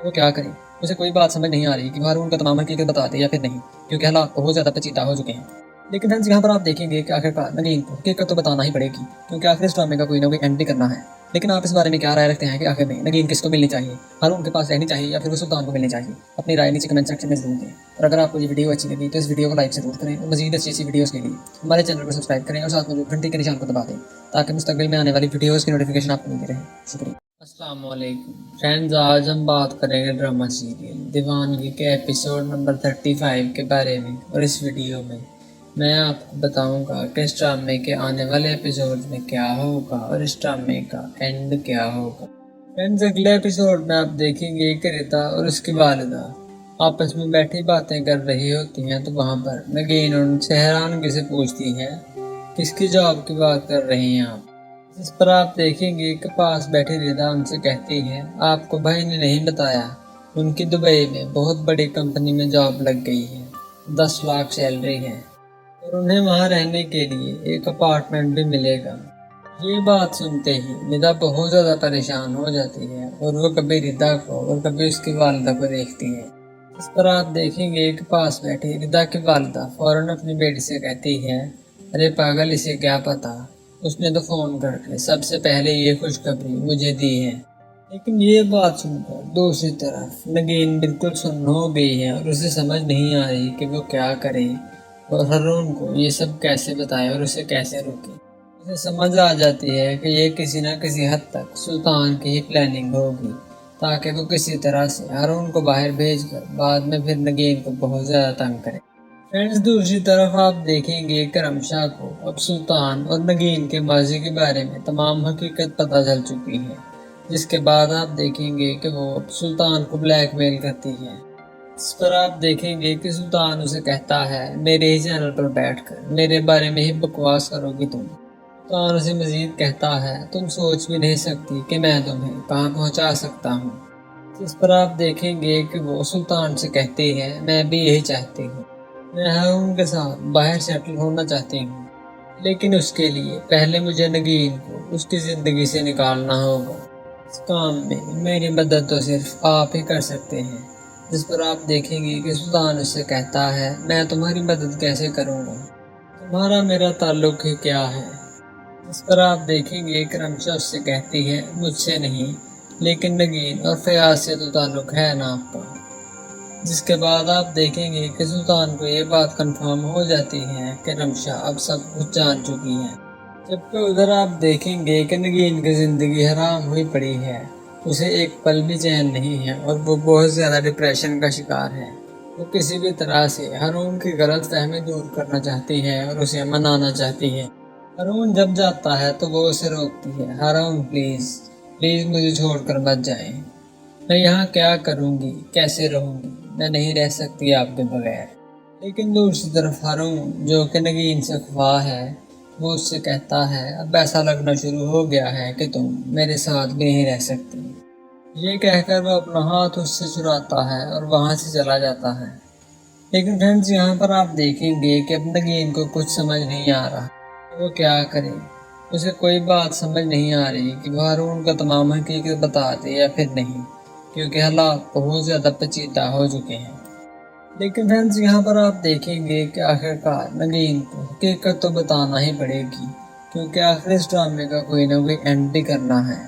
وہ کیا کرے؟ اسے کوئی بات سمجھ نہیں آ رہی کہ ہارون کا تمام حقیقت بتا دے یا پھر نہیں، کیونکہ حالات بہت زیادہ پیچیدہ ہو چکے ہیں۔ لیکن فرینڈز یہاں پر آپ دیکھیں گے کہ آخرکار نگین کو حقیقت تو بتانا ہی پڑے گی، کیونکہ آخر اس ڈرامے کا کوئی نہ کوئی اینڈ بھی کرنا ہے۔ لیکن آپ اس بارے میں کیا رائے رکھتے ہیں کہ آخر میں نگین کس کو ملنی چاہیے؟ ہارون کے پاس رہنی چاہیے یا پھر وہ سلطان کو ملنی چاہیے؟ اپنی رائے نیچے کمنٹ سیکشن میں ضرور دیں، اور اگر آپ کو یہ ویڈیو اچھی لگی تو اس ویڈیو کو لائک ضرور کریں، اور مزید اچھی ویڈیوز کے لیے ہمارے چینل کو سبسکرائب کریں اور ساتھ میں گھنٹی کے نشان کو دبا دیں تاکہ مستقبل میں آنے والی ویڈیوز کی نوٹیفیکیشن آپ کو ملتی رہے۔ شکریہ۔ السلام علیکم فرینڈز، آج ہم بات کریں گے ڈرامہ سیریل دیوانگی کے ایپیسوڈ نمبر 35 کے بارے میں، اور اس ویڈیو میں آپ کو بتاؤں گا کہ اس ڈرامے کے آنے والے ایپیسوڈ میں کیا ہوگا اور اس ڈرامے کا اینڈ کیا ہوگا۔ فرینڈز اگلے ایپیسوڈ میں آپ دیکھیں گے کہ ریتا اور اس کی والدہ آپس میں بیٹھی باتیں کر رہی ہوتی ہیں، تو وہاں پر نگین ان سے حیرانگی سے پوچھتی ہے کس کی جاب کی بات کر رہی ہیں آپ؟ جس پر آپ دیکھیں گے کہ پاس بیٹھی ریتا ان سے کہتی ہے آپ کو بھائی نے نہیں بتایا، ان کی دبئی میں بہت بڑی کمپنی میں جاب لگ گئی ہے، 10 لاکھ سیلری ہے، اور انہیں وہاں رہنے کے لیے ایک اپارٹمنٹ بھی ملے گا۔ یہ بات سنتے ہی ندا بہت زیادہ پریشان ہو جاتی ہے، اور وہ کبھی ردا کو اور کبھی اس کی والدہ کو دیکھتی ہے۔ اس پر آپ دیکھیں گے کہ پاس بیٹھی ردا کی والدہ فوراً اپنی بیٹی سے کہتی ہے ارے پاگل، اسے کیا پتا، اس نے تو فون کر کے سب سے پہلے یہ خوشخبری مجھے دی ہے۔ لیکن یہ بات سن کر دوسری طرف نگین بالکل سن ہو گئی ہے، اور اسے سمجھ نہیں آ رہی کہ وہ کیا کرے اور ہارون کو یہ سب کیسے بتائے اور اسے کیسے روکے۔ اسے سمجھ آ جاتی ہے کہ یہ کسی نہ کسی حد تک سلطان کی ہی پلاننگ ہوگی، تاکہ وہ کسی طرح سے ہارون کو باہر بھیج کر بعد میں پھر نگین کو بہت زیادہ تنگ کرے۔ فرینڈز دوسری طرف آپ دیکھیں گے کہ رمشا کو اب سلطان اور نگین کے ماضی کے بارے میں تمام حقیقت پتہ چل چکی ہے، جس کے بعد آپ دیکھیں گے کہ وہ اب سلطان کو بلیک میل کرتی ہے۔ اس پر آپ دیکھیں گے کہ سلطان اسے کہتا ہے میرے ہی چینل پر بیٹھ کر میرے بارے میں ہی بکواس کرو گی تم۔ سلطان اسے مزید کہتا ہے تم سوچ بھی نہیں سکتی کہ میں تمہیں کہاں پہنچا سکتا ہوں۔ اس پر آپ دیکھیں گے کہ وہ سلطان سے کہتی ہے میں بھی یہی چاہتی ہوں، میں ہارون کے ساتھ باہر سیٹل ہونا چاہتی ہوں، لیکن اس کے لیے پہلے مجھے نگین کو اس کی زندگی سے نکالنا ہوگا۔ اس کام میں میری مدد تو صرف آپ ہی کر سکتے ہیں۔ جس پر آپ دیکھیں گے کہ سلطان اس سے کہتا ہے میں تمہاری مدد کیسے کروں گا، تمہارا میرا تعلق ہی کیا ہے۔ اس پر آپ دیکھیں گے کہ رمشا اس سے کہتی ہے مجھ سے نہیں، لیکن نگین اور فیاض سے تو تعلق ہے نا آپ کا۔ جس کے بعد آپ دیکھیں گے کہ سلطان کو یہ بات کنفرم ہو جاتی ہے کہ رمشا اب سب کچھ جان چکی ہے، جبکہ ادھر آپ دیکھیں گے کہ نگین کی زندگی حرام ہوئی پڑی ہے، اسے ایک پل بھی چین نہیں ہے، اور وہ بہت زیادہ ڈپریشن کا شکار ہے۔ وہ کسی بھی طرح سے ہارون کی غلط فہمی دور کرنا چاہتی ہے اور اسے منانا چاہتی ہے۔ ہارون جب جاتا ہے تو وہ اسے روکتی ہے ہارون پلیز مجھے چھوڑ کر مت جائیں، میں یہاں کیا کروں گی، کیسے رہوں گی، میں نہیں رہ سکتی آپ کے بغیر۔ لیکن دوسری طرف ہارون جو کہ نگین سے خفا ہے، وہ اس سے کہتا ہے اب ایسا لگنا شروع ہو گیا ہے کہ تم میرے ساتھ بھی نہیں رہ سکتی۔ یہ کہہ کر وہ اپنا ہاتھ اس سے چراتا ہے اور وہاں سے چلا جاتا ہے۔ لیکن فرینڈز یہاں پر آپ دیکھیں گے کہ اب نگین کو کچھ سمجھ نہیں آ رہا وہ کیا کرے۔ اسے کوئی بات سمجھ نہیں آ رہی کہ وہ ہارون کا تمام حقیقت بتا دے یا پھر نہیں، کیونکہ حالات بہت زیادہ پیچیدہ ہو چکے ہیں۔ لیکن فرینڈز یہاں پر آپ دیکھیں گے کہ آخرکار نگین کو حقیقت تو بتانا ہی پڑے گی، کیونکہ آخر اس ڈرامے کا کوئی نہ کوئی اینڈ بھی کرنا ہے۔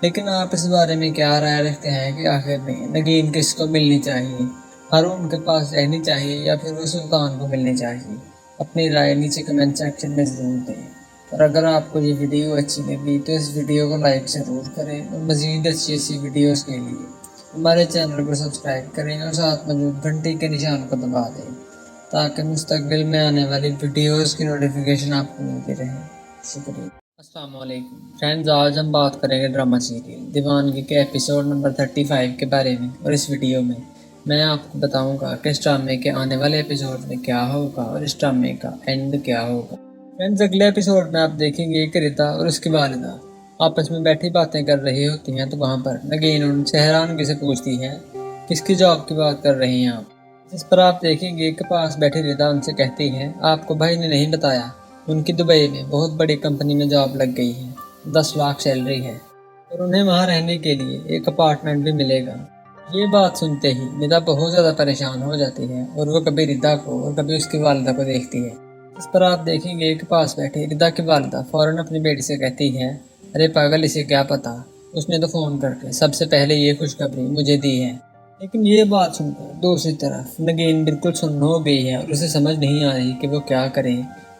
لیکن آپ اس بارے میں کیا رائے رکھتے ہیں کہ آخر میں نگین کس کو ملنی چاہیے؟ ہارون کے پاس رہنی چاہیے یا پھر وہ سلطان کو ملنی چاہیے؟ اپنی رائے نیچے کمنٹ سیکشن میں ضرور دیں، اور اگر آپ کو یہ ویڈیو اچھی لگی تو اس ویڈیو کو لائک ضرور کریں، اور مزید اچھی ویڈیوز کے لیے ہمارے چینل کو سبسکرائب کریں اور ساتھ میں گھنٹی کے نشان کو دبا دیں تاکہ مستقبل میں آنے والی ویڈیوز کی نوٹیفیکیشن آپ کو ملتی رہے۔ شکریہ۔ السلام علیکم فرینڈز، آج ہم بات کریں گے ڈرامہ سیریل دیوانگی کے ایپیسوڈ نمبر 35 کے بارے میں، اور اس ویڈیو میں آپ کو بتاؤں گا کہ اس ڈرامے کے آنے والے ایپیسوڈ میں کیا ہوگا اور اس ڈرامے کا اینڈ کیا ہوگا۔ فرینڈز اگلے ایپیسوڈ میں آپ دیکھیں گے کہ ریتا اور اس کی والدہ آپس میں بیٹھی باتیں کر رہی ہوتی ہیں، تو وہاں پر نگین ان سے حیرانگی سے پوچھتی ہے کس کی جاب کی بات کر رہی ہیں آپ؟ جس پر آپ دیکھیں گے کہ پاس بیٹھی ریتا ان سے کہتی ہے آپ کو بھائی نے نہیں بتایا، ان کی دبئی میں بہت بڑی کمپنی میں جاب لگ گئی ہے، 10 لاکھ سیلری ہے، اور انہیں وہاں رہنے کے لیے ایک اپارٹمنٹ بھی ملے گا۔ یہ بات سنتے ہی ندا بہت زیادہ پریشان ہو جاتی ہے اور وہ کبھی ردا کو اور کبھی اس کی والدہ کو دیکھتی ہے۔ اس پر آپ دیکھیں گے کہ پاس بیٹھے ردا کی والدہ فوراً اپنی بیٹی سے کہتی ہے، ارے پاگل، اسے کیا پتا، اس نے تو فون کر کے سب سے پہلے یہ خوشخبری مجھے دی ہے۔ لیکن یہ بات سن کر دوسری طرف نگین بالکل سن ہو گئی ہے اور اسے سمجھ نہیں آ رہی کہ وہ کیا کرے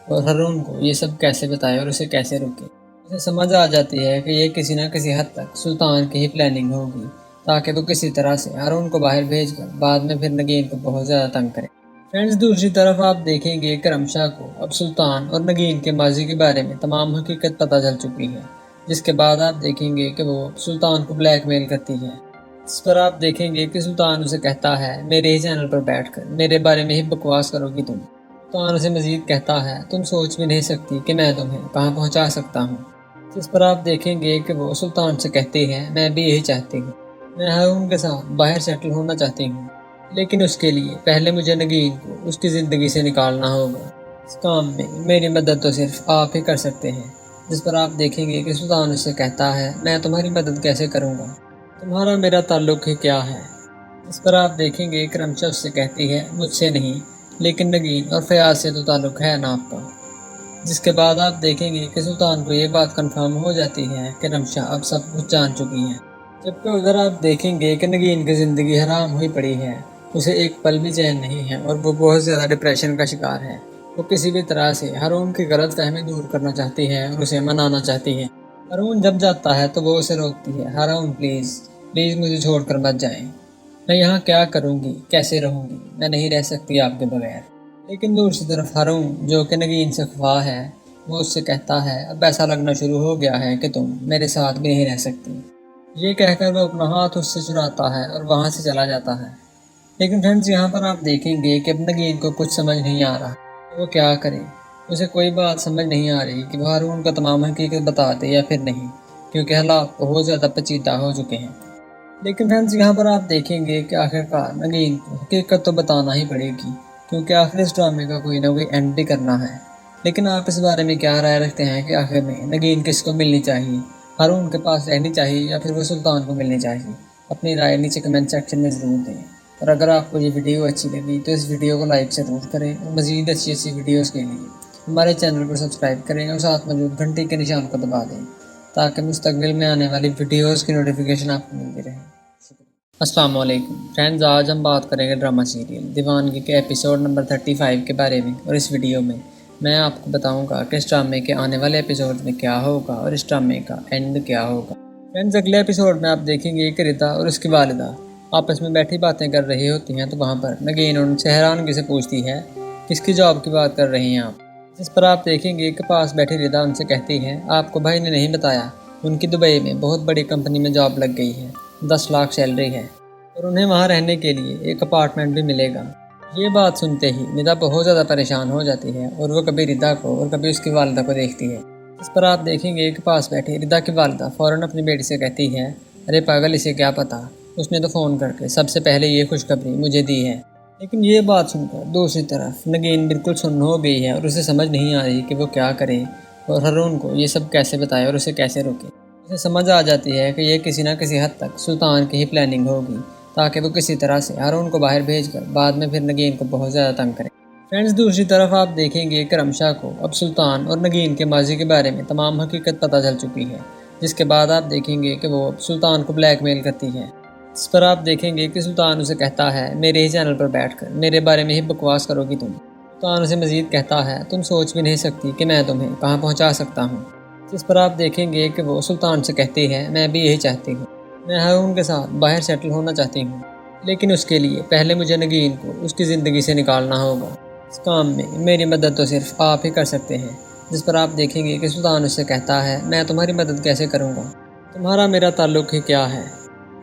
اور ہارون کو یہ سب کیسے بتائے اور اسے کیسے روکے۔ اسے سمجھ آ جاتی ہے کہ یہ کسی نہ کسی حد تک سلطان کی ہی پلاننگ ہوگی، تاکہ وہ کسی طرح سے ہارون کو باہر بھیج کر بعد میں پھر نگین کو بہت زیادہ تنگ کرے۔ فرینڈز، دوسری طرف آپ دیکھیں گے کہ رمشا کو اب سلطان اور نگین کے ماضی کے بارے میں تمام حقیقت پتہ چل چکی ہے، جس کے بعد آپ دیکھیں گے کہ وہ سلطان کو بلیک میل کرتی ہے۔ اس پر آپ دیکھیں گے کہ سلطان اسے کہتا ہے، میرے ہی چینل پر بیٹھ کر میرے بارے میں ہی بکواس کرو گی تم۔ سلطان اسے مزید کہتا ہے، تم سوچ بھی نہیں سکتی کہ میں تمہیں کہاں پہنچا سکتا ہوں۔ جس پر آپ دیکھیں گے کہ وہ سلطان سے کہتی ہے، میں بھی یہی چاہتی ہوں، میں ہارون کے ساتھ باہر سیٹل ہونا چاہتی ہوں، لیکن اس کے لیے پہلے مجھے نگین کو اس کی زندگی سے نکالنا ہوگا۔ اس کام میں میری مدد تو صرف آپ ہی کر سکتے ہیں۔ جس پر آپ دیکھیں گے کہ سلطان اس سے کہتا ہے، میں تمہاری مدد کیسے کروں گا، تمہارا میرا تعلق ہی کیا ہے۔ اس پر آپ دیکھیں گے کہ رمشا اس سے کہتی ہے، مجھ سے نہیں لیکن نگین اور فیاض سے تو تعلق ہے نا آپ کا۔ جس کے بعد آپ دیکھیں گے کہ سلطان کو یہ بات کنفرم ہو جاتی ہے کہ رمشا اب سب کچھ جان چکی ہے۔ جبکہ ادھر آپ دیکھیں گے کہ نگین کی زندگی حرام ہوئی پڑی ہے، اسے ایک پل بھی چین نہیں ہے اور وہ بہت زیادہ ڈپریشن کا شکار ہے۔ وہ کسی بھی طرح سے ہارون کی غلط فہمی دور کرنا چاہتی ہے اور اسے منانا چاہتی ہے۔ ہارون جب جاتا ہے تو وہ اسے روکتی ہے، ہارون پلیز پلیز مجھے چھوڑ کر مت جائیں، میں یہاں کیا کروں گی، کیسے رہوں گی، میں نہیں رہ سکتی آپ کے بغیر۔ لیکن دوسری طرف ہارون جو کہ نگین سے خفا ہے، وہ اس سے کہتا ہے، اب ایسا لگنا شروع ہو گیا ہے کہ تم میرے ساتھ بھی نہیں رہ سکتی۔ یہ کہہ کر وہ اپنا ہاتھ اس سے چراتا ہے اور وہاں سے چلا جاتا ہے۔ لیکن فرینڈز، یہاں پر آپ دیکھیں گے کہ اب نگین کو کچھ سمجھ نہیں آ رہا کہ وہ کیا کرے۔ اسے کوئی بات سمجھ نہیں آ رہی کہ وہ ہارون کا تمام حقیقت بتا دے یا پھر نہیں، کیونکہ حالات بہت زیادہ پیچیدہ ہو چکے ہیں۔ لیکن فرینڈز، یہاں پر آپ دیکھیں گے کہ آخرکار نگین کو حقیقت تو بتانا ہی پڑے گی، کیونکہ آخر اس ڈرامے کا کوئی نہ کوئی اینڈ بھی کرنا ہے۔ لیکن آپ اس بارے میں کیا رائے رکھتے ہیں کہ آخر میں نگین کس کو ملنی چاہیے، ہارون کے پاس رہنی چاہیے یا پھر وہ سلطان کو ملنی چاہیے؟ اپنی رائے نیچے کمنٹ سیکشن میں ضرور دیں۔ اور اگر آپ کو یہ ویڈیو اچھی لگی تو اس ویڈیو کو لائک ضرور کریں اور مزید اچھی ویڈیوز کے لیے ہمارے چینل کو سبسکرائب کریں اور ساتھ موجود گھنٹی کے نشان کو دبا دیں، تاکہ مستقبل میں آنے والی ویڈیوز کی نوٹیفیکیشن آپ کو ملتی رہے۔ السلام علیکم فرینڈز، آج ہم بات کریں گے ڈرامہ سیریل دیوانگی کے ایپیسوڈ نمبر 35 کے بارے میں، اور اس ویڈیو میں میں آپ کو بتاؤں گا کہ اس ڈرامے کے آنے والے ایپیسوڈ میں کیا ہوگا اور اس ڈرامے کا اینڈ کیا ہوگا۔ فرینڈز، اگلے ایپیسوڈ میں آپ دیکھیں گے کہ ردا اور اس کی والدہ آپس میں بیٹھی باتیں کر رہی ہوتی ہیں، تو وہاں پر نگین ان سے حیرانگی سے پوچھتی ہے، کس کی جاب کی بات کر رہی ہیں آپ؟ جس پر آپ دیکھیں گے کہ پاس بیٹھی ردا ان سے کہتی ہے، آپ کو بھائی نے نہیں بتایا، ان کی دبئی میں بہت بڑی کمپنی میں جاب لگ گئی ہے، 10 لاکھ سیلری ہے اور انہیں وہاں رہنے کے لیے ایک اپارٹمنٹ بھی ملے گا۔ یہ بات سنتے ہی ندا بہت زیادہ پریشان ہو جاتی ہے اور وہ کبھی ردا کو اور کبھی اس کی والدہ کو دیکھتی ہے۔ اس پر آپ دیکھیں گے کہ پاس بیٹھی ردا کی والدہ فوراً اپنی بیٹی سے کہتی ہے، ارے پاگل، اسے کیا پتا، اس نے تو فون کر کے سب سے پہلے یہ خوشخبری مجھے دی ہے۔ لیکن یہ بات سن کر دوسری طرف نگین بالکل سن ہو گئی ہے اور اسے سمجھ نہیں آ رہی کہ وہ کیا کرے اور ہارون کو یہ سب کیسے بتائے اور اسے کیسے روکے۔ اسے سمجھ آ جاتی ہے کہ یہ کسی نہ کسی حد تک سلطان کی ہی پلاننگ ہوگی، تاکہ وہ کسی طرح سے ہارون کو باہر بھیج کر بعد میں پھر نگین کو بہت زیادہ تنگ کرے۔ فرینڈز، دوسری طرف آپ دیکھیں گے کہ رمشا کو اب سلطان اور نگین کے ماضی کے بارے میں تمام حقیقت پتہ چل چکی ہے، جس کے بعد آپ دیکھیں گے کہ وہ اب سلطان کو بلیک میل کرتی ہے۔ اس پر آپ دیکھیں گے کہ سلطان اسے کہتا ہے، میرے ہی چینل پر بیٹھ کر میرے بارے میں ہی بکواس کرو گی تم۔ سلطان اسے مزید کہتا ہے، تم سوچ بھی نہیں سکتی کہ میں تمہیں کہاں پہنچا سکتا ہوں۔ جس پر آپ دیکھیں گے کہ وہ سلطان سے کہتی ہے، میں بھی یہی چاہتی ہوں، میں ہارون کے ساتھ باہر سیٹل ہونا چاہتی ہوں، لیکن اس کے لیے پہلے مجھے نگین کو اس کی زندگی سے نکالنا ہوگا۔ اس کام میں میری مدد تو صرف آپ ہی کر سکتے ہیں۔ جس پر آپ دیکھیں گے کہ سلطان اس سے کہتا ہے، میں تمہاری مدد کیسے کروں گا، تمہارا میرا تعلق ہی کیا ہے۔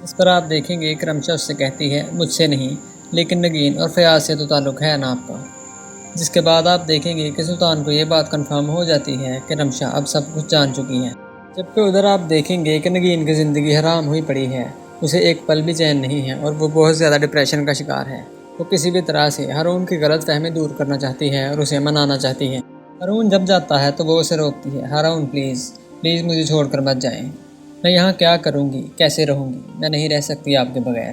جس پر آپ دیکھیں گے کہ رمشا اس سے کہتی ہے، مجھ سے نہیں لیکن نگین اور فیاض سے تو تعلق ہے نا آپ کا۔ جس کے بعد آپ دیکھیں گے کہ سلطان کو یہ بات کنفرم ہو جاتی ہے کہ رمشا اب سب کچھ جان چکی ہے۔ جبکہ ادھر آپ دیکھیں گے کہ نگین کی زندگی حرام ہوئی پڑی ہے، اسے ایک پل بھی چین نہیں ہے اور وہ بہت زیادہ ڈپریشن کا شکار ہے۔ وہ کسی بھی طرح سے ہارون کی غلط فہمی دور کرنا چاہتی ہے اور اسے منانا چاہتی ہے۔ ہارون جب جاتا ہے تو وہ اسے روکتی ہے، ہارون پلیز پلیز مجھے چھوڑ کر مت جائیں، میں یہاں کیا کروں گی، کیسے رہوں گی، میں نہیں رہ سکتی آپ کے بغیر۔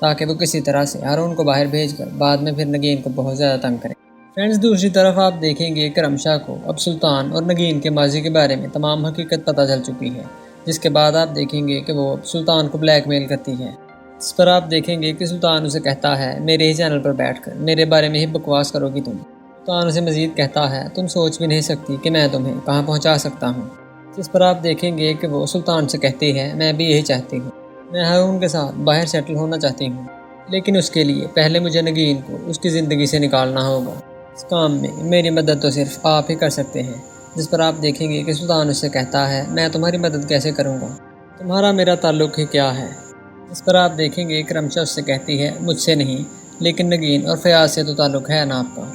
تاکہ وہ کسی طرح سے ہارون کو باہر بھیج کر بعد میں پھر نگین کو بہت زیادہ تنگ کرے۔ فرینڈز، دوسری طرف آپ دیکھیں گے کہ رمشا کو اب سلطان اور نگین کے ماضی کے بارے میں تمام حقیقت پتہ چل چکی ہے، جس کے بعد آپ دیکھیں گے کہ وہ اب سلطان کو بلیک میل کرتی ہے۔ اس پر آپ دیکھیں گے کہ سلطان اسے کہتا ہے میرے ہی چینل پر بیٹھ کر میرے بارے میں ہی بکواس کرو گی تم۔ سلطان اسے مزید کہتا ہے تم سوچ بھی نہیں سکتی کہ میں تمہیں کہاں پہنچا سکتا ہوں۔ جس پر آپ دیکھیں گے کہ وہ سلطان سے کہتی ہے میں بھی یہی چاہتی ہوں، میں ہارون کے ساتھ باہر سیٹل ہونا چاہتی ہوں، لیکن اس کے لیے پہلے مجھے نگین کو اس کی زندگی سے نکالنا ہوگا۔ اس کام میں میری مدد تو صرف آپ ہی کر سکتے ہیں۔ جس پر آپ دیکھیں گے کہ سلطان اس سے کہتا ہے میں تمہاری مدد کیسے کروں گا، تمہارا میرا تعلق ہی کیا ہے۔ اس پر آپ دیکھیں گے کہ رمشا اس سے کہتی ہے مجھ سے نہیں لیکن نگین اور فیاض سے تو تعلق ہے نا آپ کا۔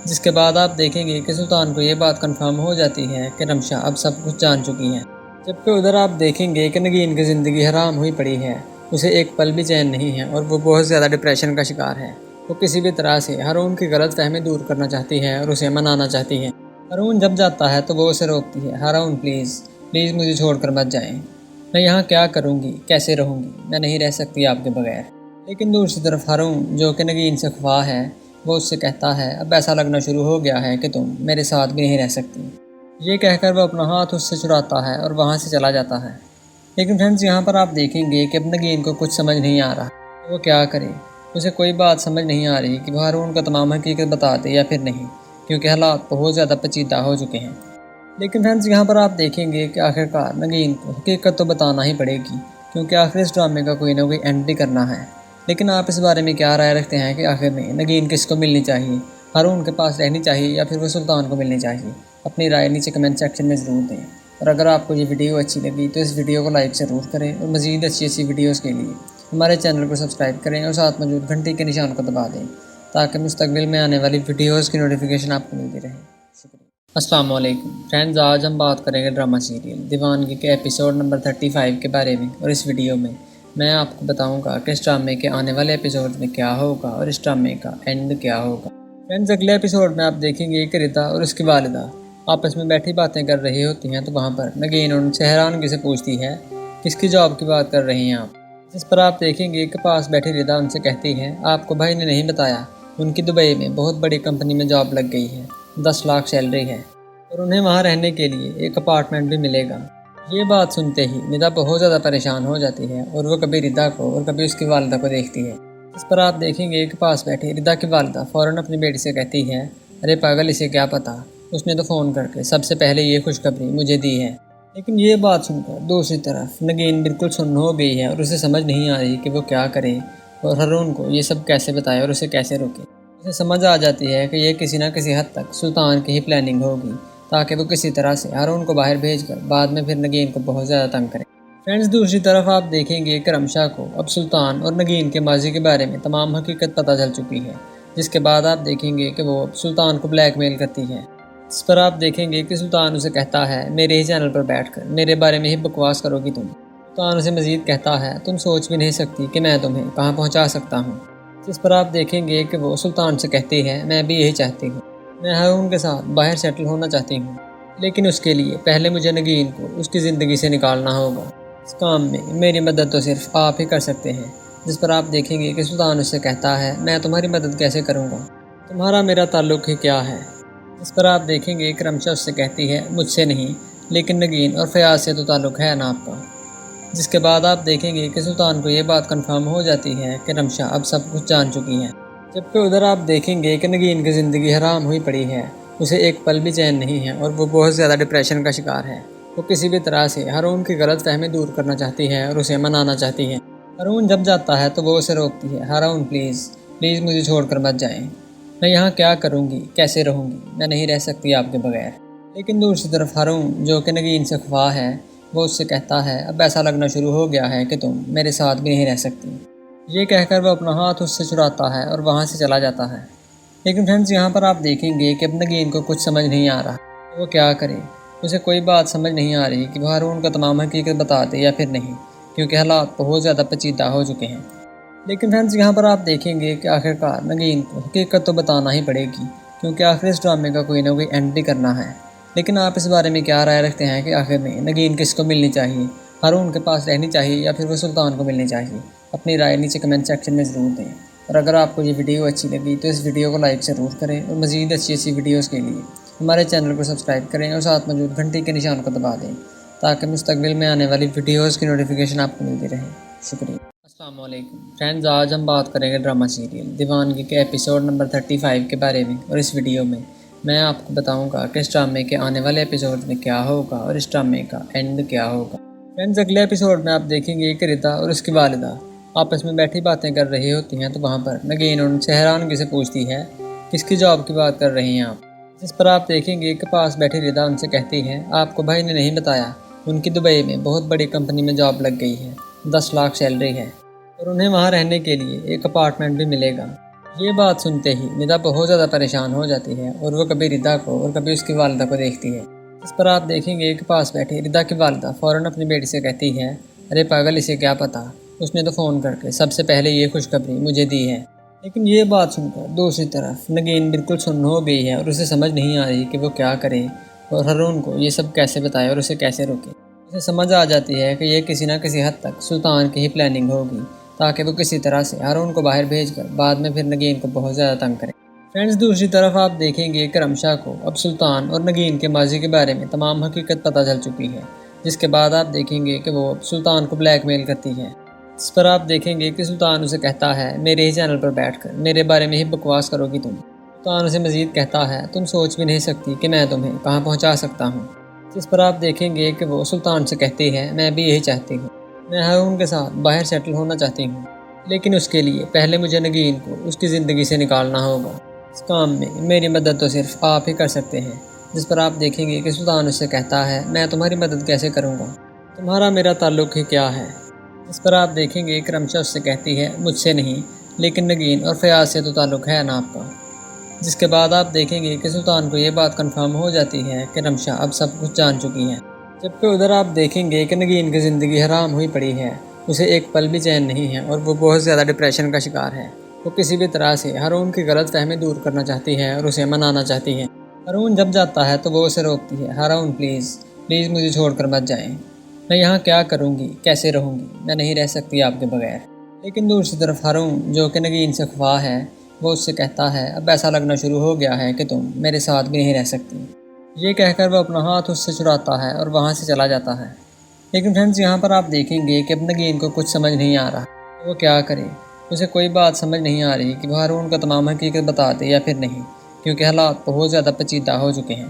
جس کے بعد آپ دیکھیں گے کہ سلطان کو یہ بات کنفرم ہو جاتی ہے کہ رمشا اب سب کچھ جان چکی ہے، جبکہ ادھر آپ دیکھیں گے کہ نگین کی زندگی حرام ہوئی پڑی ہے، اسے ایک پل بھی چین نہیں ہے اور وہ بہت زیادہ ڈپریشن کا شکار ہے۔ وہ کسی بھی طرح سے ہارون کی غلط فہمی دور کرنا چاہتی ہے اور اسے منانا چاہتی ہے۔ ہارون جب جاتا ہے تو وہ اسے روکتی ہے، ہارون پلیز مجھے چھوڑ کر مت جائیں، میں یہاں کیا کروں گی، کیسے رہوں گی، میں نہیں رہ سکتی آپ کے بغیر۔ لیکن دوسری طرف ہارون جو کہ نگین سے خفا ہے، وہ اس سے کہتا ہے اب ایسا لگنا شروع ہو گیا ہے کہ تم میرے ساتھ بھی نہیں رہ سکتی۔ یہ کہہ کر وہ اپنا ہاتھ اس سے چھڑاتا ہے اور وہاں سے چلا جاتا ہے۔ لیکن فرینڈز، یہاں پر آپ دیکھیں گے کہ اب نگین کو کچھ سمجھ نہیں آ رہا کہ وہ کیا کرے۔ اسے کوئی بات سمجھ نہیں آ رہی کہ وہ ہارون کا تمام حقیقت بتا دے یا پھر نہیں، کیونکہ حالات بہت زیادہ پیچیدہ ہو چکے ہیں۔ لیکن فرینڈز، یہاں پر آپ دیکھیں گے کہ آخرکار نگین کو حقیقت تو بتانا ہی پڑے گی، کیونکہ آخر اس ڈرامے کا کوئی نہ کوئی اینڈ بھی کرنا ہے۔ لیکن آپ اس بارے میں کیا رائے رکھتے ہیں کہ آخر میں نگین کس کو ملنی چاہیے، ہارون کے پاس رہنی چاہیے یا پھر وہ سلطان کو ملنی چاہیے؟ اپنی رائے نیچے کمنٹ سیکشن میں ضرور دیں، اور اگر آپ کو یہ ویڈیو اچھی لگی تو اس ویڈیو کو لائک ضرور کریں، اور مزید اچھی ویڈیوز کے لیے ہمارے چینل کو سبسکرائب کریں اور ساتھ موجود گھنٹی کے نشان کو دبا دیں تاکہ مستقبل میں آنے والی ویڈیوز کی نوٹیفیکیشن آپ کو ملتی رہے۔ شکریہ۔ السلام علیکم فرینڈز، آج ہم بات کریں گے ڈرامہ سیریل دیوانگی کے ایپیسوڈ نمبر 35 کے بارے میں، اور اس ویڈیو میں آپ کو بتاؤں گا کہ اس ڈرامے کے آنے والے ایپیسوڈ میں کیا ہوگا اور اس ڈرامے کا اینڈ کیا ہوگا۔ فرینڈز، اگلے ایپیسوڈ میں آپ دیکھیں گے کہ ردا اور اس کی والدہ آپس میں بیٹھی باتیں کر رہی ہوتی ہیں، تو وہاں پر نگین ان سے حیرانگی سے پوچھتی ہے کس کی جاب کی بات کر رہی ہیں آپ؟ جس پر آپ دیکھیں گے کہ پاس بیٹھی ردا ان سے کہتی ہے آپ کو بھائی نے نہیں بتایا، ان کی دبئی میں بہت بڑی کمپنی میں جاب لگ گئی ہے، 10 لاکھ سیلری ہے اور انہیں وہاں رہنے کے لیے ایک اپارٹمنٹ بھی ملے گا۔ یہ بات سنتے ہی ردا بہت زیادہ پریشان ہو جاتی ہے اور وہ کبھی ردا کو اور کبھی اس کی والدہ کو دیکھتی ہے۔ اس پر آپ دیکھیں گے کہ پاس بیٹھی ردا کی والدہ فوراً اپنی بیٹی سے کہتی ہے ارے پاگل، اسے کیا پتا، اس نے تو فون کر کے سب سے پہلے یہ خوشخبری مجھے دی ہے۔ لیکن یہ بات سن کر دوسری طرف نگین بالکل سن ہو گئی ہے اور اسے سمجھ نہیں آ رہی کہ وہ کیا کرے اور ہارون کو یہ سب کیسے بتائے اور اسے کیسے روکے۔ اسے سمجھ آ جاتی ہے کہ یہ کسی نہ کسی حد تک سلطان کی ہی پلاننگ ہوگی، تاکہ وہ کسی طرح سے ہارون کو باہر بھیج کر بعد میں پھر نگین کو بہت زیادہ تنگ کرے۔ فرینڈز، دوسری طرف آپ دیکھیں گے کہ رمشا کو اب سلطان اور نگین کے ماضی کے بارے میں تمام حقیقت پتہ چل چکی ہے، جس کے بعد آپ دیکھیں گے کہ وہ اب سلطان کو بلیک میل کرتی ہے۔ اس پر آپ دیکھیں گے کہ سلطان اسے کہتا ہے میرے ہی چینل پر بیٹھ کر میرے بارے میں ہی بکواس کرو گی تم۔ سلطان اسے مزید کہتا ہے تم سوچ بھی نہیں سکتی کہ میں تمہیں کہاں پہنچا سکتا ہوں۔ جس پر آپ دیکھیں گے کہ وہ سلطان سے کہتی ہے میں بھی یہی چاہتی ہوں، میں ہارون کے ساتھ باہر سیٹل ہونا چاہتی ہوں، لیکن اس کے لیے پہلے مجھے نگین کو اس کی زندگی سے نکالنا ہوگا۔ اس کام میں میری مدد تو صرف آپ ہی کر سکتے ہیں۔ جس پر آپ دیکھیں گے کہ سلطان اس سے کہتا ہے میں تمہاری مدد کیسے کروں گا، تمہارا میرا تعلق ہی کیا ہے۔ جس پر آپ دیکھیں گے کہ رمشا اس سے کہتی ہے مجھ سے نہیں لیکن نگین اور فیاض سے تو تعلق ہے نا آپ کا۔ جس کے بعد آپ دیکھیں گے کہ سلطان کو یہ بات کنفرم ہو جاتی ہے کہ رمشا اب سب کچھ جان چکی ہے، جبکہ ادھر آپ دیکھیں گے کہ نگین کی زندگی حرام ہوئی پڑی ہے، اسے ایک پل بھی چین نہیں ہے اور وہ بہت زیادہ ڈپریشن کا شکار ہے۔ وہ کسی بھی طرح سے ہارون کی غلط فہمی دور کرنا چاہتی ہے اور اسے منانا چاہتی ہے۔ ہارون جب جاتا ہے تو وہ اسے روکتی ہے، ہارون پلیز مجھے چھوڑ کر مت جائیں، میں یہاں کیا کروں گی، کیسے رہوں گی، میں نہیں رہ سکتی آپ کے بغیر۔ لیکن دوسری طرف ہارون جو کہ نگین سے خفا ہے، وہ اس سے کہتا ہے اب ایسا لگنا شروع ہو گیا ہے کہ تم میرے ساتھ بھی نہیں رہ سکتی۔ یہ کہہ کر وہ اپنا ہاتھ اس سے چھڑاتا ہے اور وہاں سے چلا جاتا ہے۔ لیکن فرینڈز، یہاں پر آپ دیکھیں گے کہ اب نگین کو کچھ سمجھ نہیں آ رہا کہ وہ کیا کرے۔ اسے کوئی بات سمجھ نہیں آ رہی کہ وہ ہارون کا تمام حقیقت بتا دے یا پھر نہیں، کیونکہ حالات بہت زیادہ پیچیدہ ہو چکے ہیں۔ لیکن فرینڈز، یہاں پر آپ دیکھیں گے کہ آخرکار نگین کو حقیقت تو بتانا ہی پڑے گی، کیونکہ آخر اس ڈرامے کا کوئی نہ کوئی اینڈ بھی کرنا ہے۔ لیکن آپ اس بارے میں کیا رائے رکھتے ہیں کہ آخر میں نگین کس کو ملنی چاہیے، ہارون کے پاس رہنی چاہیے یا پھر وہ سلطان کو ملنی چاہیے؟ اپنی رائے نیچے کمنٹ سیکشن میں ضرور دیں، اور اگر آپ کو یہ ویڈیو اچھی لگی تو اس ویڈیو کو لائک ضرور کریں، اور مزید اچھی ویڈیوز کے لیے ہمارے چینل کو سبسکرائب کریں اور ساتھ موجود گھنٹی کے نشان کو دبا دیں تاکہ مستقبل میں آنے والی ویڈیوز کی نوٹیفیکیشن آپ کو ملتی رہے۔ شکریہ۔ السلام علیکم فرینڈز، آج ہم بات کریں گے ڈرامہ سیریل دیوانگی کے ایپیسوڈ نمبر 35 کے بارے میں، اور اس ویڈیو میں میں آپ کو بتاؤں گا کہ اس ڈرامے کے آنے والے ایپیسوڈ میں کیا ہوگا اور اس ڈرامے کا اینڈ کیا ہوگا۔ فرینڈز، اگلے ایپیسوڈ میں آپ دیکھیں گے کہ ردا اور اس کی والدہ آپس میں بیٹھی باتیں کر رہی ہوتی ہیں، تو وہاں پر نگین ان سے حیرانگی سے پوچھتی ہے کس کی جاب کی بات کر رہی ہیں آپ، جس پر آپ دیکھیں گے کہ پاس بیٹھی ردا ان سے کہتی ہے آپ کو بھائی نے نہیں بتایا ان کی دبئی میں بہت بڑی کمپنی میں جاب لگ گئی ہے، 10 لاکھ سیلری ہے اور انہیں وہاں رہنے کے لیے ایک اپارٹمنٹ بھی ملے گا۔ یہ بات سنتے ہی ندا بہت زیادہ پریشان ہو جاتی ہے اور وہ کبھی ردا کو اور کبھی اس کی والدہ کو دیکھتی ہے، اس پر آپ دیکھیں گے کہ پاس بیٹھی ردا کی والدہ فوراً اپنی بیٹی سے کہتی ہے ارے پاگل، اسے کیا پتا، اس نے تو فون کر کے سب سے پہلے یہ خوشخبری مجھے دی ہے۔ لیکن یہ بات سن کر دوسری طرف نگین بالکل سن ہو گئی ہے اور اسے سمجھ نہیں آ رہی کہ وہ کیا کرے اور ہارون کو یہ سب کیسے بتائے اور اسے کیسے روکے۔ اسے سمجھ آ جاتی ہے کہ یہ کسی نہ کسی حد تک سلطان کی ہی پلاننگ ہوگی تاکہ وہ کسی طرح سے ہارون کو باہر بھیج کر بعد میں پھر نگین کو بہت زیادہ تنگ کرے۔ فرینڈز، دوسری طرف آپ دیکھیں گے کہ رمشا کو اب سلطان اور نگین کے ماضی کے بارے میں تمام حقیقت پتہ چل چکی ہے، جس کے بعد آپ دیکھیں گے کہ وہ اب سلطان کو بلیک میل کرتی ہے۔ اس پر آپ دیکھیں گے کہ سلطان اسے کہتا ہے میرے ہی چینل پر بیٹھ کر میرے بارے میں ہی بکواس کرو گی تم۔ سلطان اسے مزید کہتا ہے تم سوچ بھی نہیں سکتی کہ میں تمہیں کہاں پہنچا سکتا ہوں، جس پر آپ دیکھیں گے کہ وہ سلطان سے کہتی ہے میں بھی یہی چاہتی ہوں، میں ہارون کے ساتھ باہر سیٹل ہونا چاہتی ہوں، لیکن اس کے لیے پہلے مجھے نگین کو اس کی زندگی سے نکالنا ہوگا۔ اس کام میں میری مدد تو صرف آپ ہی کر سکتے ہیں، جس پر آپ دیکھیں گے کہ سلطان اس سے کہتا ہے میں تمہاری مدد کیسے کروں گا، تمہارا میرا تعلق ہی کیا ہے، جس پر آپ دیکھیں گے کہ رمشا اس سے کہتی ہے مجھ سے نہیں لیکن نگین اور فیاض سے تو تعلق ہے نا آپ کا۔ جس کے بعد آپ دیکھیں گے کہ سلطان کو یہ بات کنفرم ہو جاتی ہے کہ رمشا اب سب کچھ جان چکی ہے، جبکہ ادھر آپ دیکھیں گے کہ نگین کی زندگی حرام ہوئی پڑی ہے، اسے ایک پل بھی چین نہیں ہے اور وہ بہت زیادہ ڈپریشن کا شکار ہے۔ وہ کسی بھی طرح سے ہارون کی غلط فہمی دور کرنا چاہتی ہے اور اسے منانا چاہتی ہے۔ ہارون جب جاتا ہے تو وہ اسے روکتی ہے ہارون پلیز پلیز مجھے چھوڑ کر مت جائیں، میں یہاں کیا کروں گی، کیسے رہوں گی، میں نہیں رہ سکتی آپ کے بغیر۔ لیکن دوسری طرف ہارون جو کہ نگین سے خفا ہے وہ اس سے کہتا ہے اب ایسا لگنا شروع ہو گیا ہے کہ تم میرے ساتھ بھی نہیں رہ سکتی۔ یہ کہہ کر وہ اپنا ہاتھ اس سے چھڑاتا ہے اور وہاں سے چلا جاتا ہے۔ لیکن فرینڈز، یہاں پر آپ دیکھیں گے کہ اب نگین کو کچھ سمجھ نہیں آ رہا کہ وہ کیا کرے، اسے کوئی بات سمجھ نہیں آ رہی کہ وہ ہارون کو تمام حقیقت بتا دے یا پھر نہیں، کیونکہ حالات بہت زیادہ پیچیدہ ہو چکے ہیں۔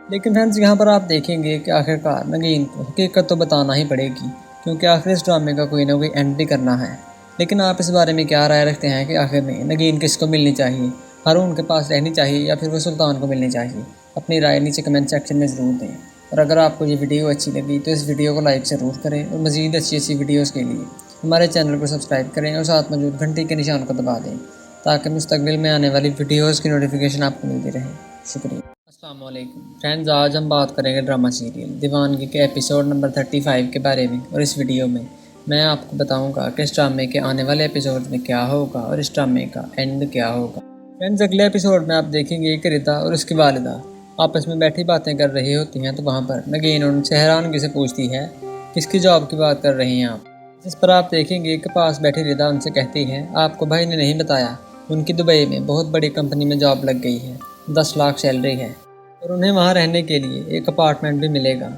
لیکن فرینڈز، یہاں پر آپ دیکھیں گے کہ آخرکار نگین کو حقیقت تو بتانا ہی پڑے گی، کیونکہ آخر اس ڈرامے کا کوئی نہ کوئی اینڈ بھی کرنا ہے۔ لیکن آپ اس بارے میں کیا رائے رکھتے ہیں کہ آخر میں نگین کس کو ملنی چاہیے، ہارون کے پاس رہنی چاہیے یا پھر وہ سلطان کو ملنی چاہیے؟ اپنی رائے نیچے کمنٹ سیکشن میں ضرور دیں، اور اگر آپ کو یہ ویڈیو اچھی لگی تو اس ویڈیو کو لائک ضرور کریں، اور مزید اچھی ویڈیوز کے لیے ہمارے چینل کو سبسکرائب کریں اور ساتھ موجود گھنٹی کے نشان کو دبا دیں تاکہ مستقبل میں آنے والی ویڈیوز کی نوٹیفیکیشن آپ کو ملتی رہے۔ شکریہ۔ السلام علیکم فرینڈز، آج ہم بات کریں گے ڈرامہ سیریل دیوانگی کے ایپیسوڈ نمبر 35 کے بارے میں، اور اس ویڈیو میں میں آپ کو بتاؤں گا کہ اس ڈرامے کے آنے والے ایپیسوڈ میں کیا ہوگا اور اس ڈرامے کا اینڈ کیا ہوگا۔ فرینڈز، اگلے ایپیسوڈ میں آپ دیکھیں گے کہ ردا اور اس کی والدہ آپس میں بیٹھی باتیں کر رہی ہوتی ہیں، تو وہاں پر نگین ان سے حیرانگی سے پوچھتی ہے کس کی جاب کی بات کر رہی ہیں آپ، جس پر آپ دیکھیں گے کہ پاس بیٹھی ردا ان سے کہتی ہے آپ کو بھائی نے نہیں بتایا ان کی دبئی میں بہت بڑی کمپنی میں جاب لگ گئی ہے، 10 لاکھ سیلری ہے اور انہیں وہاں رہنے کے لیے ایک اپارٹمنٹ بھی ملے گا۔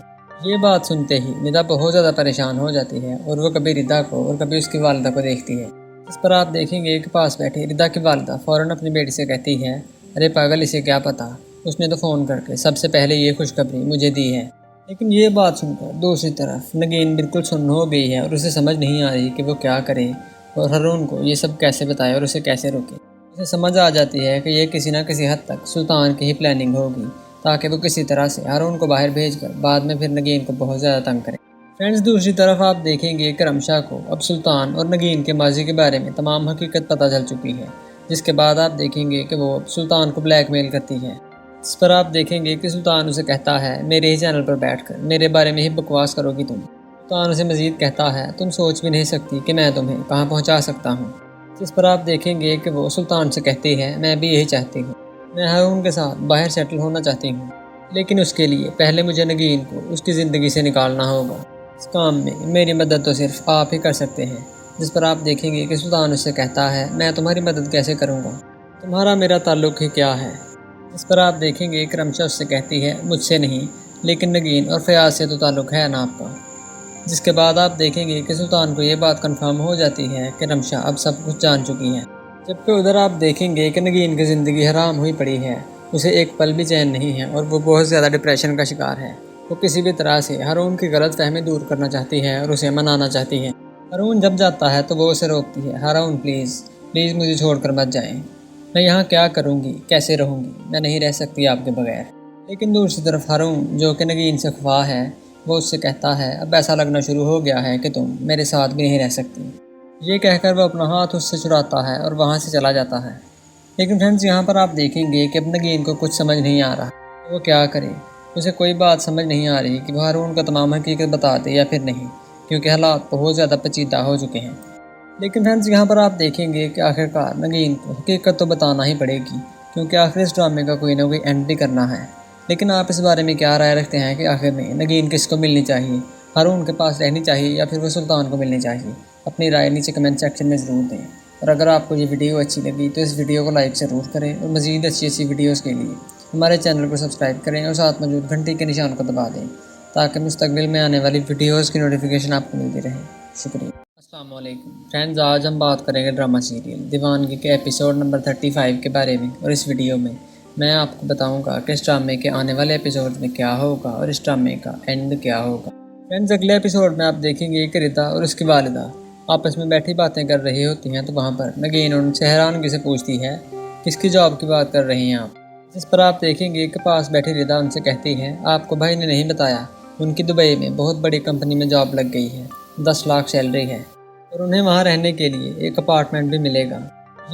یہ بات سنتے ہی ندا بہت زیادہ پریشان ہو جاتی ہے اور وہ کبھی ردا کو اور کبھی اس کی والدہ کو دیکھتی ہے، اس پر آپ دیکھیں گے کہ پاس بیٹھی ردا کی والدہ فوراً اپنی بیٹی سے کہتی ہے ارے پاگل، اسے کیا پتا، اس نے تو فون کر کے سب سے پہلے یہ خوشخبری مجھے دی ہے۔ لیکن یہ بات سن کر دوسری طرف نگین بالکل سن ہو گئی ہے اور اسے سمجھ نہیں آ رہی کہ وہ کیا کرے اور ہارون کو یہ سب کیسے بتائے اور اسے کیسے روکے۔ اسے سمجھ آ جاتی ہے کہ یہ کسی نہ کسی حد تک سلطان کی ہی پلاننگ ہوگی تاکہ وہ کسی طرح سے ہارون کو باہر بھیج کر بعد میں پھر نگین کو بہت زیادہ تنگ کرے۔ فرینڈز، دوسری طرف آپ دیکھیں گے کہ رمشا کو اب سلطان اور نگین کے ماضی کے بارے میں تمام حقیقت پتہ چل چکی ہے، جس کے بعد آپ دیکھیں گے کہ وہ اب سلطان کو بلیک میل کرتی ہے۔ اس پر آپ دیکھیں گے کہ سلطان اسے کہتا ہے میرے ہی چینل پر بیٹھ کر میرے بارے میں ہی بکواس کرو گی تم۔ سلطان اسے مزید کہتا ہے تم سوچ بھی نہیں سکتی کہ میں تمہیں کہاں پہنچا سکتا ہوں، جس پر آپ دیکھیں گے کہ وہ سلطان سے کہتی ہے میں بھی یہی چاہتی ہوں، میں ہارون کے ساتھ باہر سیٹل ہونا چاہتی ہوں، لیکن اس کے لیے پہلے مجھے نگین کو اس کی زندگی سے نکالنا ہوگا۔ اس کام میں میری مدد تو صرف آپ ہی کر سکتے ہیں، جس پر آپ دیکھیں گے کہ سلطان اس سے کہتا ہے میں تمہاری مدد کیسے کروں گا، تمہارا میرا تعلق ہی کیا ہے۔ جس پر آپ دیکھیں گے کہ رمشا اس سے کہتی ہے مجھ سے نہیں لیکن نگین اور فیاض سے تو تعلق ہے نا آپ کا۔ جس کے بعد آپ دیکھیں گے کہ سلطان کو یہ بات کنفرم ہو جاتی ہے کہ رمشا اب سب کچھ جان چکی ہے، جبکہ ادھر آپ دیکھیں گے کہ نگین کی زندگی حرام ہوئی پڑی ہے، اسے ایک پل بھی چین نہیں ہے اور وہ بہت زیادہ ڈپریشن کا شکار ہے۔ وہ کسی بھی طرح سے ہارون کی غلط فہمی دور کرنا چاہتی ہے اور اسے منانا چاہتی ہے۔ ہارون جب جاتا ہے تو وہ اسے روکتی ہے، ہارون پلیز پلیز مجھے چھوڑ کر مت جائیں، میں یہاں کیا کروں گی، کیسے رہوں گی، میں نہیں رہ سکتی آپ کے بغیر۔ لیکن دوسری طرف ہارون جو کہ نگین سے خفا ہے، وہ اس سے کہتا ہے اب ایسا لگنا شروع ہو گیا ہے کہ تم میرے ساتھ بھی نہیں رہ سکتی۔ یہ کہہ کر وہ اپنا ہاتھ اس سے چھڑاتا ہے اور وہاں سے چلا جاتا ہے۔ لیکن فرینڈز یہاں پر آپ دیکھیں گے کہ اب نگین کو کچھ سمجھ نہیں آ رہا کہ وہ کیا کرے، اسے کوئی بات سمجھ نہیں آ رہی کہ وہ ہارون کو تمام حقیقت بتا دے یا پھر نہیں، کیونکہ حالات بہت زیادہ پیچیدہ ہو چکے ہیں۔ لیکن فرینڈز یہاں پر آپ دیکھیں گے کہ آخرکار نگین کو حقیقت تو بتانا ہی پڑے گی، کیونکہ آخر اس ڈرامے کا کوئی نہ کوئی اینڈ بھی کرنا ہے۔ لیکن آپ اس بارے میں کیا رائے رکھتے ہیں کہ آخر میں نگین کس کو ملنی چاہیے، ہارون کے پاس رہنی چاہیے یا پھر وہ سلطان کو ملنی چاہیے؟ اپنی رائے نیچے کمنٹ سیکشن میں ضرور دیں، اور اگر آپ کو یہ ویڈیو اچھی لگی تو اس ویڈیو کو لائک ضرور کریں، اور مزید اچھی ویڈیوز کے لیے ہمارے چینل کو سبسکرائب کریں اور ساتھ موجود گھنٹی کے نشان کو دبا دیں تاکہ مستقبل میں آنے والی ویڈیوز کی نوٹیفیکیشن آپ کو ملتی رہے۔ شکریہ۔ السلام علیکم فرینڈز، آج ہم بات کریں گے ڈرامہ سیریل دیوانگی کے ایپیسوڈ نمبر 35 کے بارے میں، اور اس ویڈیو میں میں آپ کو بتاؤں گا کہ اس ڈرامے کے آنے والے ایپیسوڈ میں کیا ہوگا اور اس ڈرامے کا اینڈ کیا ہوگا۔ فرینڈز اگلے ایپیسوڈ میں آپ دیکھیں گے کہ ردا اور اس کی والدہ آپس میں بیٹھی باتیں کر رہی ہوتی ہیں، تو وہاں پر نگین ان سے حیرانگی سے پوچھتی ہے کس کی جاب کی بات کر رہی ہیں آپ؟ جس پر آپ دیکھیں گے کہ پاس بیٹھی ردا ان سے کہتی ہے آپ کو بھائی نے نہیں بتایا، ان کی دبئی میں بہت بڑی کمپنی میں جاب لگ گئی ہے، 10 لاکھ سیلری ہے اور انہیں وہاں رہنے کے لیے ایک اپارٹمنٹ بھی ملے گا۔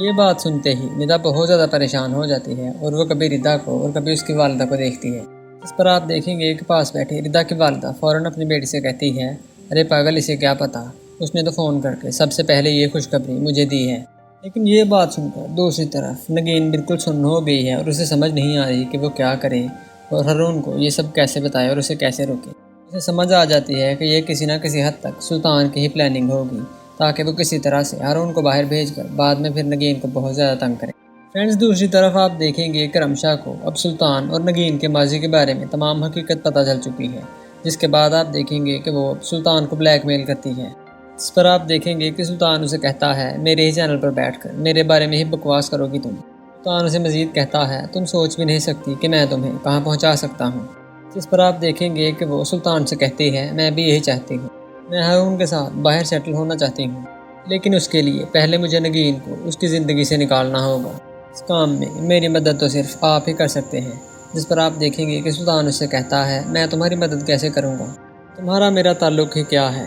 یہ بات سنتے ہی ندا بہت زیادہ پریشان ہو جاتی ہے اور وہ کبھی ردا کو اور کبھی اس کی والدہ کو دیکھتی ہے۔ اس پر آپ دیکھیں گے کہ پاس بیٹھی ردا کی والدہ فوراً اپنی بیٹی سے کہتی ہے ارے پاگل، اسے کیا پتا، اس نے تو فون کر کے سب سے پہلے یہ خوشخبری مجھے دی ہے۔ لیکن یہ بات سن کر دوسری طرف نگین بالکل سن ہو گئی ہے اور اسے سمجھ نہیں آ رہی کہ وہ کیا کرے اور ہارون کو یہ سب کیسے بتائے اور اسے کیسے روکے۔ اسے سمجھ آ جاتی ہے کہ یہ کسی نہ کسی حد تک سلطان کی ہی پلاننگ ہوگی، تاکہ وہ کسی طرح سے ہارون کو باہر بھیج کر بعد میں پھر نگین کو بہت زیادہ تنگ کرے۔ فرینڈز دوسری طرف آپ دیکھیں گے کہ رمشا کو اب سلطان اور نگین کے ماضی کے بارے میں تمام حقیقت پتہ چل چکی ہے، جس کے بعد آپ دیکھیں گے کہ وہ اب سلطان کو بلیک میل کرتی ہے۔ اس پر آپ دیکھیں گے کہ سلطان اسے کہتا ہے میرے ہی چینل پر بیٹھ کر میرے بارے میں ہی بکواس کرو گی تم۔ سلطان اسے مزید کہتا ہے تم سوچ بھی نہیں سکتی کہ میں تمہیں کہاں پہنچا سکتا ہوں۔ جس پر آپ دیکھیں گے کہ وہ سلطان سے کہتی ہے میں بھی یہی چاہتی ہوں، میں ہارون کے ساتھ باہر سیٹل ہونا چاہتی ہوں، لیکن اس کے لیے پہلے مجھے نگین کو اس کی زندگی سے نکالنا ہوگا۔ اس کام میں میری مدد تو صرف آپ ہی کر سکتے ہیں۔ جس پر آپ دیکھیں گے کہ سلطان اس سے کہتا ہے میں تمہاری مدد کیسے کروں گا، تمہارا میرا تعلق ہی کیا ہے۔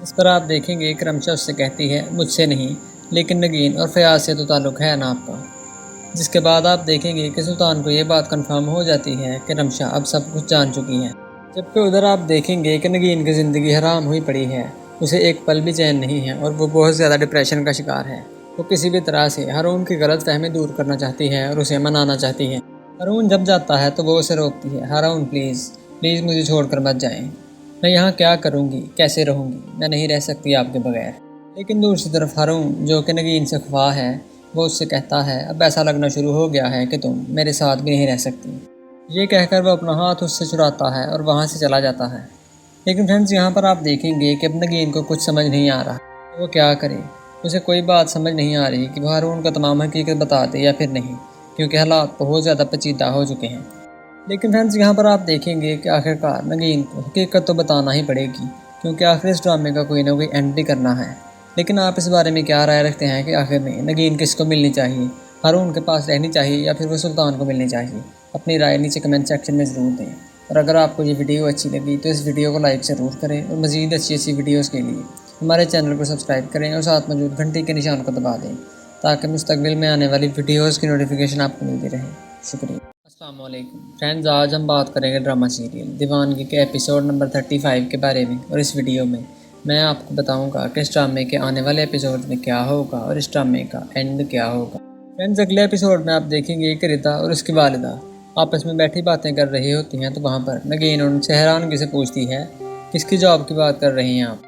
جس پر آپ دیکھیں گے کہ رمشا اس سے کہتی ہے مجھ سے نہیں لیکن نگین اور فیاض سے تو تعلق ہے نا آپ کا۔ جس کے بعد آپ دیکھیں گے کہ سلطان کو یہ بات کنفرم ہو جاتی ہے کہ رمشا اب سب کچھ جان چکی ہے، جبکہ ادھر آپ دیکھیں گے کہ نگین کی زندگی حرام ہوئی پڑی ہے، اسے ایک پل بھی چین نہیں ہے اور وہ بہت زیادہ ڈپریشن کا شکار ہے۔ وہ کسی بھی طرح سے ہارون کی غلط فہمی دور کرنا چاہتی ہے اور اسے منانا چاہتی ہے۔ ہارون جب جاتا ہے تو وہ اسے روکتی ہے، ہارون پلیز پلیز مجھے چھوڑ کر مت جائیں، میں یہاں کیا کروں گی، کیسے رہوں گی، میں نہیں رہ سکتی آپ کے بغیر۔ لیکن دوسری طرف ہارون جو کہ نگین سے خفا ہے، وہ اس سے کہتا ہے اب ایسا لگنا شروع ہو گیا ہے کہ تم میرے ساتھ بھی نہیں رہ سکتی۔ یہ کہہ کر وہ اپنا ہاتھ اس سے چھڑاتا ہے اور وہاں سے چلا جاتا ہے۔ لیکن فرینڈز یہاں پر آپ دیکھیں گے کہ اب نگین کو کچھ سمجھ نہیں آ رہا کہ وہ کیا کرے، اسے کوئی بات سمجھ نہیں آ رہی کہ وہ ہارون کو تمام حقیقت بتا دے یا پھر نہیں، کیونکہ حالات بہت زیادہ پیچیدہ ہو چکے ہیں۔ لیکن فرینڈز یہاں پر آپ دیکھیں گے کہ آخرکار نگین کو حقیقت تو بتانا ہی پڑے گی، کیونکہ آخر اس ڈرامے کا کوئی نہ کوئی اینڈ بھی کرنا ہے۔ لیکن آپ اس بارے میں کیا رائے رکھتے ہیں کہ آخر میں نگین کس کو ملنی چاہیے، ہارون کے پاس رہنی چاہیے یا پھر وہ سلطان کو ملنی چاہیے؟ اپنی رائے نیچے کمنٹ سیکشن میں ضرور دیں، اور اگر آپ کو یہ ویڈیو اچھی لگی تو اس ویڈیو کو لائک ضرور کریں، اور مزید اچھی ویڈیوز کے لیے ہمارے چینل کو سبسکرائب کریں اور ساتھ موجود گھنٹی کے نشان کو دبا دیں تاکہ مستقبل میں آنے والی ویڈیوز کی نوٹیفیکیشن آپ کو ملتی رہے۔ شکریہ۔ السلام علیکم فرینڈز، آج ہم بات کریں گے ڈرامہ سیریل دیوانگی کے ایپیسوڈ نمبر 35 کے بارے میں، اور اس ویڈیو میں آپ کو بتاؤں گا کہ اس ڈرامے کے آنے والے ایپیسوڈ میں کیا ہوگا اور اس ڈرامے کا اینڈ کیا ہوگا۔ فرینڈز اگلے ایپیسوڈ میں آپ دیکھیں گے کہ ردا اور اس کی والدہ آپس میں بیٹھی باتیں کر رہی ہوتی ہیں، تو وہاں پر نگین ان سے حیرانگی سے پوچھتی ہے کس کی جاب کی بات کر رہی ہیں آپ؟